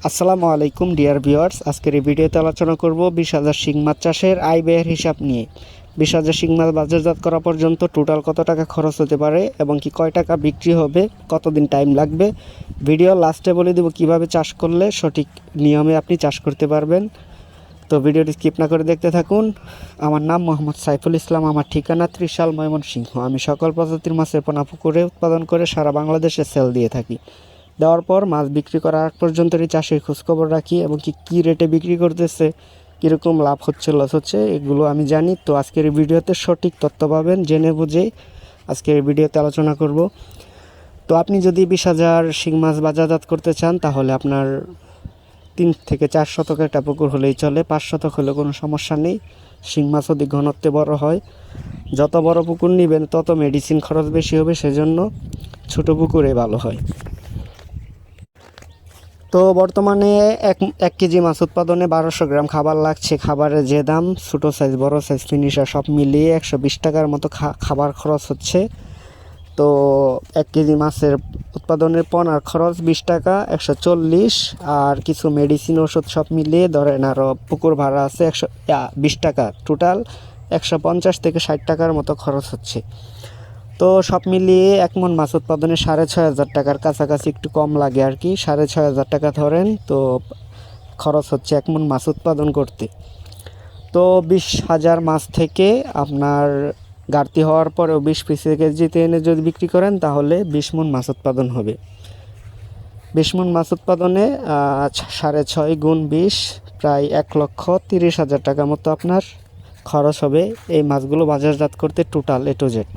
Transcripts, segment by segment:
আসসালামু আলাইকুম dear viewers, আজকের এই ভিডিওতে আলোচনা করব 20,000 শিং মাছ চাষের আয় ব্যয়ের হিসাব নিয়ে। 20,000 শিং মাছ বাজারজাত করা পর্যন্ত টোটাল কত টাকা খরচ হতে পারে এবং কি কয় টাকা বিক্রি হবে, কতদিন টাইম লাগবে। ভিডিও লাস্টে বলে দেব কিভাবে চাষ করলে সঠিক নিয়মে আপনি চাষ করতে পারবেন। তো ভিডিওটি স্কিপ না করে দেখতে থাকুন। আমার নাম মোহাম্মদ সাইফুল ইসলাম, আমার ঠিকানা ত্রিশাল, ময়মনসিংহ। আমি সকল প্রজাতির মাছের পোনা পুকুরে উৎপাদন করে সারা বাংলাদেশে সেল দিয়ে থাকি। দেওয়ার পর মাছ বিক্রি করার আগ পর্যন্তই চাষের খোঁজখবর রাখি এবং কী রেটে বিক্রি করতেছে, কীরকম লাভ হচ্ছে লস হচ্ছে এগুলো আমি জানি। তো আজকের এই ভিডিওতে সঠিক তথ্য পাবেন, জেনে বুঝে আজকের এই ভিডিওতে আলোচনা করব। তো আপনি যদি 20,000 শিং মাছ বাজারজাত করতে চান তাহলে আপনার 3 থেকে 4 শতক একটা পুকুর হলেই চলে। 5 শতক হলে কোনো সমস্যা নেই। শিং মাছ অধিক ঘনত্বে বড় হয়, যত বড় পুকুর নেবেন তত মেডিসিন খরচ বেশি হবে, সেজন্য ছোট পুকুরে ভালো হয়। তো বর্তমানে এক কেজি মাছ উৎপাদনে 1200 গ্রাম খাবার লাগছে। খাবারের যে দাম, ছোটো সাইজ বড় সাইজ ফিনিশার সব মিলিয়ে 120 টাকার মতো খাবার খরচ হচ্ছে। তো 1 কেজি মাছের উৎপাদনের পোনার খরচ 20 টাকা, 140, আর কিছু মেডিসিন ওষুধ সব মিলিয়ে ধরেন আরও পুকুর ভাড়া আছে 120 টাকা। টোটাল 150 থেকে 60 টাকার মতো খরচ হচ্ছে। তো সব মিলিয়ে 1 মণ মাছ উৎপাদনে 6,500 টাকার কাছাকাছি, একটু কম লাগে আর কি। 6,500 টাকা ধরেন তো খরচ হচ্ছে 1 মণ মাছ উৎপাদন করতে। তো 20,000 মাছ থেকে আপনার ঘাটতি হওয়ার পরেও 20 পিস কেজিতে এনে যদি বিক্রি করেন তাহলে 20 মণ মাছ উৎপাদন হবে। 20 মণ মাছ উৎপাদনে 6.5 গুণ 20 প্রায় 1,30,000 টাকা মতো আপনার খরচ হবে এই মাছগুলো বাজারজাত করতে, টোটাল এ টু জেড।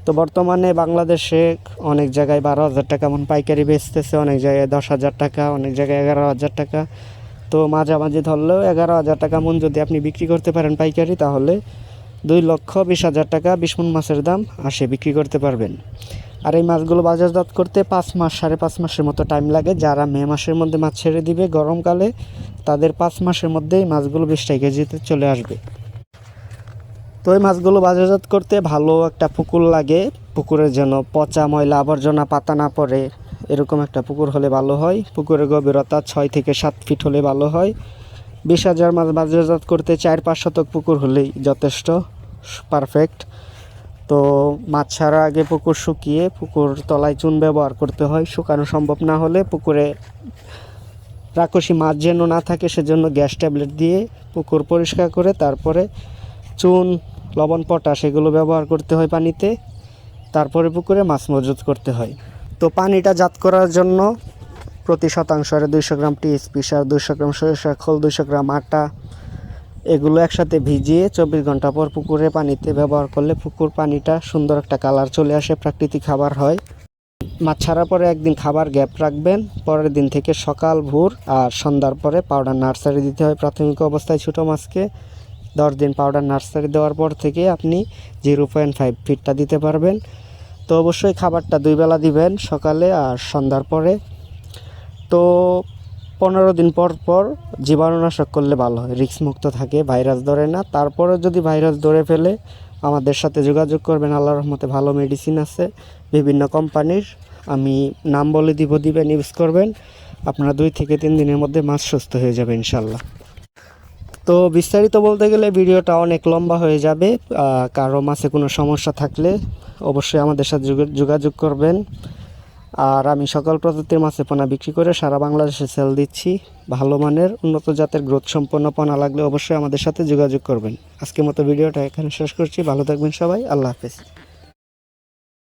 তো বর্তমানে বাংলাদেশে অনেক জায়গায় 12,000 টাকা মন পাইকারি বেচতেছে, অনেক জায়গায় 10,000 টাকা, অনেক জায়গায় 11,000 টাকা। তো মাঝামাঝি ধরলেও 11,000 টাকা মন যদি আপনি বিক্রি করতে পারেন পাইকারি, তাহলে 2,20,000 টাকা 20 মণ মাছের দাম আসে, বিক্রি করতে পারবেন। আর এই মাছগুলো বাজারজাত করতে 5 মাস 5.5 মাসের মতো টাইম লাগে। যারা মে মাসের মধ্যে মাছ ছেড়ে দিবে গরমকালে, তাদের 5 মাসের মধ্যেই মাছগুলো 20 কেজিতে চলে আসবে। তো এই মাছগুলো বাজারজাত করতে ভালো একটা পুকুর লাগে। পুকুরের যেন পচা ময়লা আবর্জনা পাতা না পড়ে, এরকম একটা পুকুর হলে ভালো হয়। পুকুরের গভীরতা 6 থেকে 7 ফিট হলে ভালো হয়। 20,000 মাছ বাজারজাত করতে 4-5 শতক পুকুর হলেই যথেষ্ট, পারফেক্ট। তো মাছ ছাড়ার আগে পুকুর শুকিয়ে পুকুর তলায় চুন ব্যবহার করতে হয়। শুকানো সম্ভব না হলে পুকুরে রাক্ষসী মাছ যেন না থাকে, সেজন্য গ্যাস ট্যাবলেট দিয়ে পুকুর পরিষ্কার করে তারপরে চুন, লবণ, পটাশ এগুলো ব্যবহার করতে হয় পানিতে। তারপরে পুকুরে মাছ মজুত করতে হয়। তো পানিটা জাত করার জন্য প্রতি শতাংশে 200 গ্রাম টিএসপি সার, 200 গ্রাম সরিষার খোল, 200 গ্রাম আটা এগুলো একসাথে ভিজিয়ে 24 ঘন্টা পর পুকুরে পানিতে ব্যবহার করলে পুকুর পানিটা সুন্দর একটা কালার চলে আসে, প্রাকৃতিক খাবার হয়। মাছ ছাড়ার পরে একদিন খাবার গ্যাপ রাখবেন। পরের দিন থেকে সকাল, ভোর আর সন্ধ্যার পরে পাউডার নার্সারি দিতে হয়। প্রাথমিক অবস্থায় ছোটো মাছকে 10 দিন পাউডার নার্সারি দেওয়ার পর থেকে আপনি 0.5 ফিটটা দিতে পারবেন। তো অবশ্যই খাবারটা 2 বেলা দিবেন, সকালে আর সন্ধ্যার পরে। তো 15 দিন পর পর জীবাণুনাশক করলে ভালো হয়, রিস্ক মুক্ত থাকে, ভাইরাস ধরে না। তারপরে যদি ভাইরাস ধরে ফেলে আমাদের সাথে যোগাযোগ করবেন। আল্লাহর রহমতে ভালো মেডিসিন আছে বিভিন্ন কোম্পানির, আমি নাম বলে দিবেন, ইউজ করবেন। আপনারা 2 থেকে 3 দিনের মধ্যে মাছ সুস্থ হয়ে যাবে ইনশাল্লাহ। তো বিস্তারিত বলতে গেলে ভিডিওটা অনেক লম্বা হয়ে যাবে। কারো মাছে কোনো সমস্যা থাকলে অবশ্যই আমাদের সাথে যোগাযোগ করবেন। আর আমি সকল প্রজাতির মাছে পোনা বিক্রি করে সারা বাংলাদেশে সেল দিচ্ছি। ভালো মানের উন্নত জাতের গ্রোথ সম্পন্ন পোনা লাগলে অবশ্যই আমাদের সাথে যোগাযোগ করবেন। আজকের মতো ভিডিওটা এখানে শেষ করছি। ভালো থাকবেন সবাই, আল্লাহ হাফেজ।